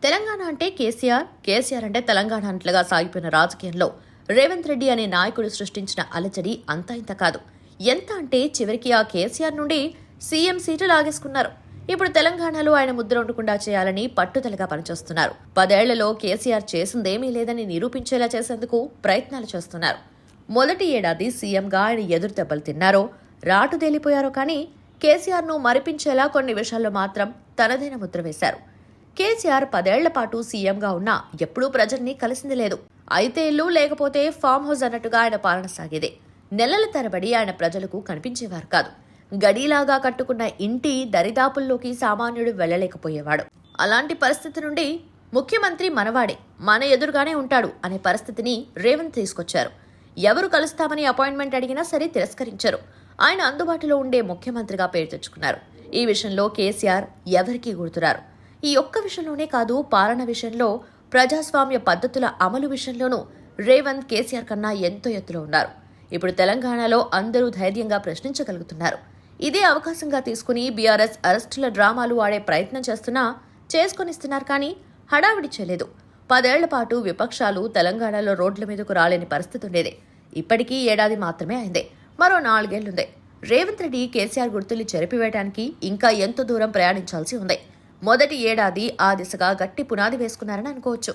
తెలంగాణ అంటే కేసీఆర్, కేసీఆర్ అంటే తెలంగాణ అన్నట్లుగా సాగిపోయిన రాజకీయంలో రేవంత్ రెడ్డి అనే నాయకుడు సృష్టించిన అలజడి అంతా ఇంత కాదు. ఎంత అంటే చివరికి ఆ కేసీఆర్ నుండి సీఎం సీటు లాగేసుకున్నారు. ఇప్పుడు తెలంగాణలో ఆయన ముద్ర ఉండకుండా చేయాలని పట్టుదలగా పనిచేస్తున్నారు. 10 ఏళ్లలో కేసీఆర్ చేసిందేమీ లేదని నిరూపించేలా చేసేందుకు ప్రయత్నాలు చేస్తున్నారు. మొదటి ఏడాది సీఎంగా ఆయన ఎదురు దెబ్బలు తిన్నారో, రాటుదేలిపోయారో కానీ కేసీఆర్ను మరిపించేలా కొన్ని విషయాల్లో మాత్రం తనదైన ముద్ర వేశారు. కేసీఆర్ 10 ఏళ్ల పాటు సీఎంగా ఉన్నా ఎప్పుడూ ప్రజల్ని కలిసింది లేదు. అయితే ఇల్లు లేకపోతే ఫామ్ హౌస్ అన్నట్టుగా ఆయన పాలన సాగేదే. నెలల తరబడి ఆయన ప్రజలకు కనిపించేవారు కాదు. గడీలాగా కట్టుకున్న ఇంటి దరిదాపుల్లోకి సామాన్యుడు వెళ్లలేకపోయేవాడు. అలాంటి పరిస్థితి నుండి ముఖ్యమంత్రి మనవాడే, మన ఎదురుగానే ఉంటాడు అనే పరిస్థితిని రేవంత్ తీసుకొచ్చారు. ఎవరు కలుస్తామని అపాయింట్మెంట్ అడిగినా సరే తిరస్కరించారు. ఆయన అందుబాటులో ఉండే ముఖ్యమంత్రిగా పేరు తెచ్చుకున్నారు. ఈ విషయంలో కేసీఆర్ ఎవరికీ గుర్తురారు. ఈ ఒక్క విషయంలోనే కాదు, పాలన విషయంలో, ప్రజాస్వామ్య పద్ధతుల అమలు విషయంలోనూ రేవంత్ కేసీఆర్ కన్నా ఎంతో ఎత్తులో ఉన్నారు. ఇప్పుడు తెలంగాణలో అందరూ ధైర్యంగా ప్రశ్నించగలుగుతున్నారు. ఇదే అవకాశంగా తీసుకుని బీఆర్ఎస్ అరెస్టుల డ్రామాలు ఆడే ప్రయత్నం చేస్తున్నా చేసుకొనిస్తున్నారు కానీ హడావిడి చేయలేదు. 10 ఏళ్ల పాటు విపక్షాలు తెలంగాణలో రోడ్ల మీదకు రాలేని పరిస్థితి ఉండేది. ఇప్పటికీ ఏడాది మాత్రమే అయిందే. మరో 4 ఏళ్లుందే. రేవంత్ రెడ్డి కేసీఆర్ గుర్తుల్ని చెరిపివేయడానికి ఇంకా ఎంతో దూరం ప్రయాణించాల్సి ఉంది. మొదటి ఏడాది ఆ దిశగా గట్టి పునాది వేసుకున్నారని అనుకోవచ్చు.